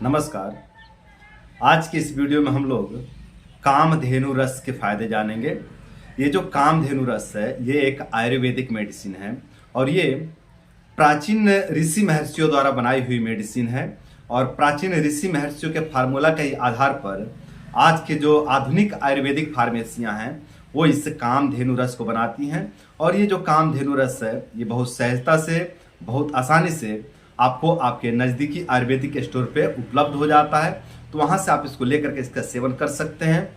नमस्कार। आज की इस वीडियो में हम लोग कामधेनु रस के फायदे जानेंगे। ये जो कामधेनु रस है ये एक आयुर्वेदिक मेडिसिन है और ये प्राचीन ऋषि महर्षियों द्वारा बनाई हुई मेडिसिन है और प्राचीन ऋषि महर्षियों के फार्मूला के आधार पर आज के जो आधुनिक आयुर्वेदिक फार्मेसियां हैं वो इस कामधेनु रस को बनाती हैं। और ये जो कामधेनु रस है ये बहुत सहजता से, बहुत आसानी से आपको आपके नज़दीकी आयुर्वेदिक स्टोर पे उपलब्ध हो जाता है। तो वहाँ से आप इसको लेकर के इसका सेवन कर सकते हैं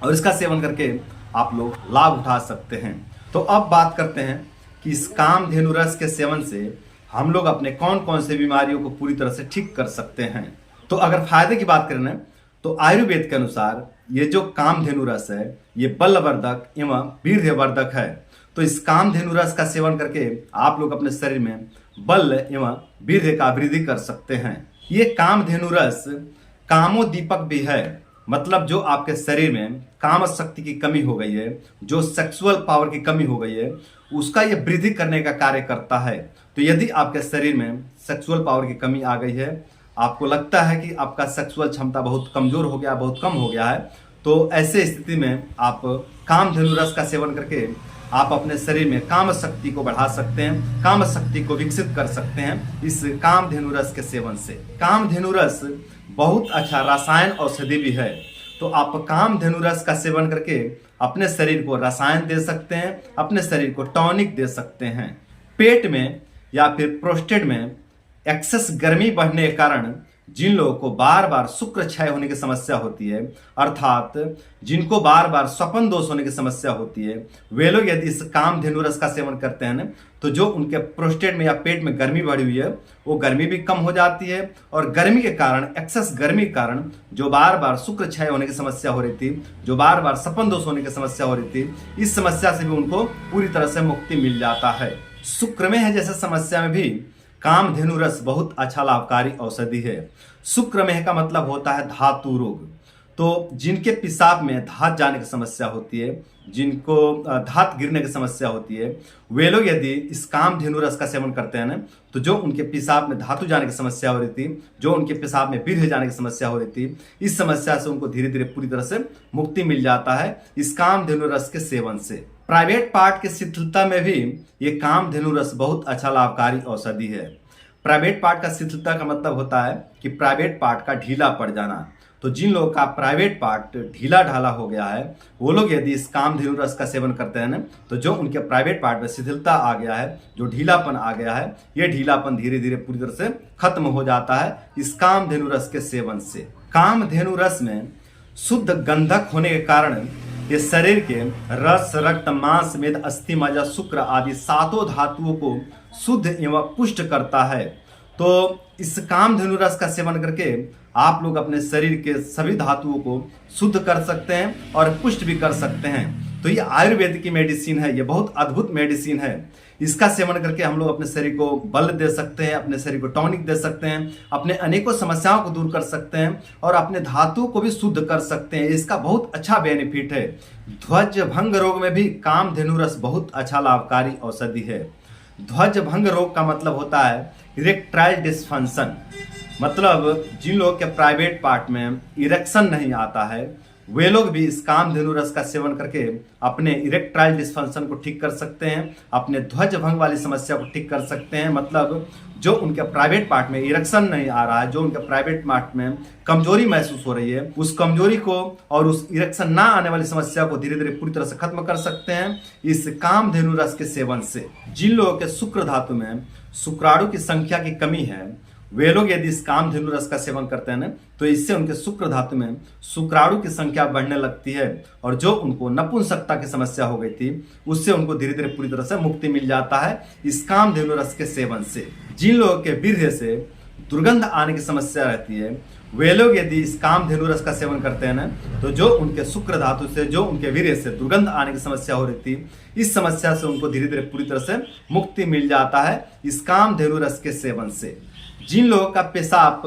और इसका सेवन करके आप लोग लाभ उठा सकते हैं। तो अब बात करते हैं कि इस कामधेनु रस के सेवन से हम लोग अपने कौन कौन से बीमारियों को पूरी तरह से ठीक कर सकते हैं। तो अगर फायदे की बात करें तो आयुर्वेद के अनुसार ये जो कामधेनु रस है ये बलवर्धक एवं वीर्यवर्धक है। तो इस कामधेनु रस का सेवन करके आप लोग अपने शरीर में बल एवं वीर्य का वृद्धि कर सकते हैं। ये कामधेनु रस कामोदीपक भी है, मतलब जो आपके शरीर में काम शक्ति की कमी हो गई है, जो सेक्सुअल पावर की कमी हो गई है, उसका ये वृद्धि करने का कार्य करता है। तो यदि आपके शरीर में सेक्सुअल पावर की कमी आ गई है, आपको लगता है कि आपका सेक्सुअल क्षमता बहुत कमजोर हो गया, बहुत कम हो गया है, तो ऐसे स्थिति में आप कामधेनु रस का सेवन करके आप अपने शरीर में काम शक्ति को बढ़ा सकते हैं, काम शक्ति को विकसित कर सकते हैं इस कामधेनु रस के सेवन से। कामधेनु रस बहुत अच्छा रसायन औषधि भी है। तो आप कामधेनु रस का सेवन करके अपने शरीर को रसायन दे सकते हैं, अपने शरीर को टॉनिक दे सकते हैं। पेट में या फिर प्रोस्टेट में एक्सेस गर्मी बढ़ने के कारण जिन लोगों को बार बार शुक्र क्षय होने की समस्या होती है, अर्थात जिनको बार बार स्वपन दोष होने की समस्या होती है, वे लोग यदि इस कामधेनु रस का सेवन करते हैं तो जो उनके प्रोस्टेट में या पेट में गर्मी बढ़ी हुई है वो गर्मी भी कम हो जाती है। और गर्मी के कारण, एक्सेस गर्मी के कारण जो बार बार शुक्र क्षय होने की समस्या हो रही थी, जो बार बार स्वपन दोष होने की समस्या हो रही थी, इस समस्या से भी उनको पूरी तरह से मुक्ति मिल जाता है। शुक्र में है जैसे समस्या में भी कामधेनु रस बहुत अच्छा लाभकारी औषधि है। शुक्रमेह का मतलब होता है धातु रोग। तो जिनके पेशाब में धात जाने की समस्या होती है, जिनको धात गिरने की समस्या होती है, वे लोग यदि इस कामधेनु रस का सेवन करते हैं तो जो उनके पेशाब में धातु जाने की समस्या हो रही थी, जो उनके पेशाब में वीर्य जाने की समस्या हो रही थी, इस समस्या से उनको धीरे धीरे पूरी तरह से मुक्ति मिल जाता है इस कामधेनु रस के सेवन से। प्राइवेट पार्ट के शिथिलता में भी ये कामधेनु रस बहुत अच्छा लाभकारी औषधि है। प्राइवेट पार्ट का शिथिलता का मतलब होता है कि प्राइवेट पार्ट का ढीला पड़ जाना। तो जिन लोगों का प्राइवेट पार्ट ढीला ढाला हो गया है वो लोग यदि इस कामधेनु रस का सेवन करते हैं तो जो उनके प्राइवेट पार्ट में शिथिलता आ गया है, जो ढीलापन आ गया है, ये ढीलापन धीरे धीरे पूरी तरह से खत्म हो जाता है इस कामधेनु रस के सेवन से। कामधेनु रस में शुद्ध गंधक होने के कारण ये शरीर के रस, रक्त, मांस, मेद, अस्थि, मज्जा, शुक्र आदि सातों धातुओं को शुद्ध एवं पुष्ट करता है। तो इस कामधेनु रस का सेवन करके आप लोग अपने शरीर के सभी धातुओं को शुद्ध कर सकते हैं और पुष्ट भी कर सकते हैं। तो ये आयुर्वेद की मेडिसिन है, ये बहुत अद्भुत मेडिसिन है। इसका सेवन करके हम लोग अपने शरीर को बल दे सकते हैं, अपने शरीर को टॉनिक दे सकते हैं, अपने अनेकों समस्याओं को दूर कर सकते हैं और अपने धातुओं को भी शुद्ध कर सकते हैं। इसका बहुत अच्छा बेनिफिट है। ध्वज भंग रोग में भी कामधेनु रस बहुत अच्छा लाभकारी औषधि है। ध्वज भंग रोग का मतलब होता है इरेक्टाइल डिस्फंक्शन, मतलब जिन लोगों के प्राइवेट पार्ट में इरेक्शन नहीं आता है वे लोग भी इस कामधेनु रस का सेवन करके अपने इरेक्टाइल डिस्फंक्शन को ठीक कर सकते हैं, अपने ध्वज भंग वाली समस्या को ठीक कर सकते हैं। मतलब जो उनके प्राइवेट पार्ट में इरेक्शन नहीं आ रहा है, जो उनके प्राइवेट पार्ट में कमजोरी महसूस हो रही है, उस कमजोरी को और उस इरेक्शन ना आने वाली समस्या को धीरे धीरे पूरी तरह से खत्म कर सकते हैं इस कामधेनु रस के सेवन से। जिन लोगों के शुक्र धातु में शुक्राणु की संख्या की कमी है वे लोग यदि इस कामधेनु रस का सेवन करते हैं तो इससे उनके शुक्र धातु में शुक्राणु की संख्या बढ़ने लगती है और जो उनको नपुंसकता की समस्या हो गई थी उससे उनको धीरे धीरे पूरी तरह से मुक्ति मिल जाता है इस कामधेनु रस के सेवन से। जिन लोगों के वीर्य से दुर्गंध आने की समस्या रहती है वे लोग यदि इस कामधेनु रस का सेवन करते हैं तो जो उनके शुक्र धातु से, जो उनके वीर्य से दुर्गंध आने की समस्या हो रही थी, इस समस्या से उनको धीरे धीरे पूरी तरह से मुक्ति मिल जाता है इस कामधेनु रस के सेवन से। जिन लोगों का पेशाब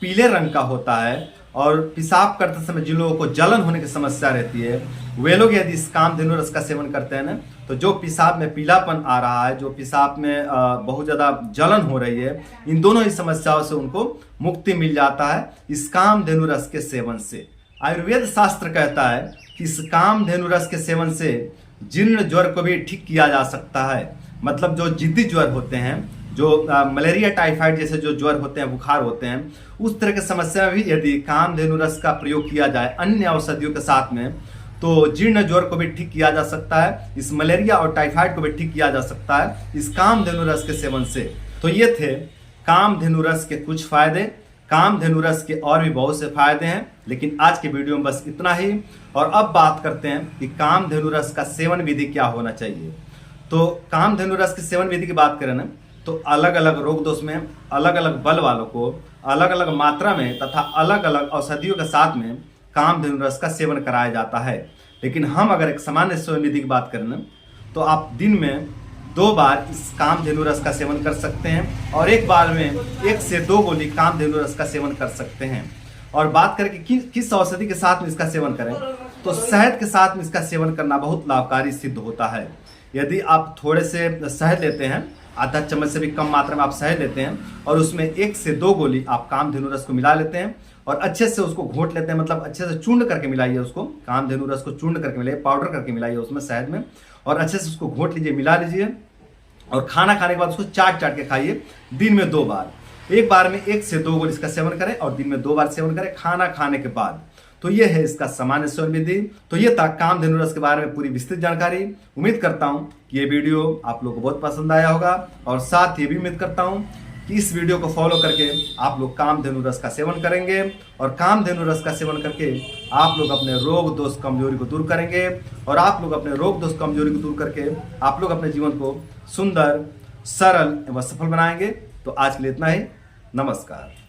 पीले रंग का होता है और पेशाब करते समय जिन लोगों को जलन होने की समस्या रहती है, वे लोग यदि इस कामधेनु रस का सेवन करते हैं ना, तो जो पेशाब में पीलापन आ रहा है, जो पेशाब में बहुत ज़्यादा जलन हो रही है, इन दोनों ही समस्याओं से उनको मुक्ति मिल जाता है इस कामधेनु रस के सेवन से। आयुर्वेद शास्त्र कहता है कि इस कामधेनु रस के सेवन से जीर्ण ज्वर को भी ठीक किया जा सकता है। मतलब जो जिद्दी ज्वर होते हैं, जो मलेरिया टाइफाइड जैसे जो ज्वर होते हैं, बुखार होते हैं, उस तरह की समस्या में भी यदि कामधेनु रस का प्रयोग किया जाए अन्य औषधियों के साथ में, तो जीर्ण ज्वर को भी ठीक किया जा सकता है। इस मलेरिया और टाइफाइड को भी ठीक किया जा सकता है इस कामधेनु रस के सेवन से। तो ये थे कामधेनु रस के कुछ फायदे। कामधेनु रस के और भी बहुत से फायदे हैं, लेकिन आज के वीडियो में बस इतना ही। और अब बात करते हैं कि कामधेनु रस का सेवन विधि क्या होना चाहिए। तो कामधेनु रस के सेवन विधि की बात करें ना, तो अलग अलग रोग दोष में अलग अलग बल वालों को अलग अलग मात्रा में तथा अलग अलग औषधियों के साथ में कामधेनु रस का सेवन कराया जाता है। लेकिन हम अगर एक सामान्य सेवन विधि की बात करें ना, तो आप दिन में 2 बार इस कामधेनु रस का सेवन कर सकते हैं और एक बार में 1 से 2 गोली कामधेनु रस का सेवन कर सकते हैं। और बात करें कि किस औषधि के साथ में इसका सेवन करें, तो शहद के साथ में इसका सेवन करना बहुत लाभकारी सिद्ध होता है। यदि आप थोड़े से शहद लेते हैं, आधा चम्मच से भी कम मात्रा में आप शहद लेते हैं और उसमें 1 से 2 गोली आप कामधेनु रस को मिला लेते हैं और अच्छे से उसको घोट लेते हैं। मतलब अच्छे से चूर्ण करके मिलाइए उसको, कामधेनु रस को चूर्ण करके मिलाइए, पाउडर करके मिलाइए उसमें शहद में, और अच्छे से उसको घोट लीजिए, मिला लीजिए। और खाना खाने के बाद उसको चाट के खाइए दिन में 2 बार। एक बार में 1 से 2 गोली इसका सेवन करें और दिन में 2 बार सेवन करें खाना खाने के बाद। तो ये है इसका सामान्य सेवन विधि। तो ये था कामधेनु रस के बारे में पूरी विस्तृत जानकारी। उम्मीद करता हूँ कि ये वीडियो आप लोगों को बहुत पसंद आया होगा, और साथ ही भी उम्मीद करता हूँ कि इस वीडियो को फॉलो करके आप लोग कामधेनु रस का सेवन करेंगे और कामधेनु रस का सेवन करके आप लोग अपने रोग दोष कमजोरी को दूर करेंगे, और आप लोग अपने रोग दोष कमजोरी को दूर करके आप लोग अपने जीवन को सुंदर, सरल एवं सफल बनाएंगे। तो आज के लिए इतना ही। नमस्कार।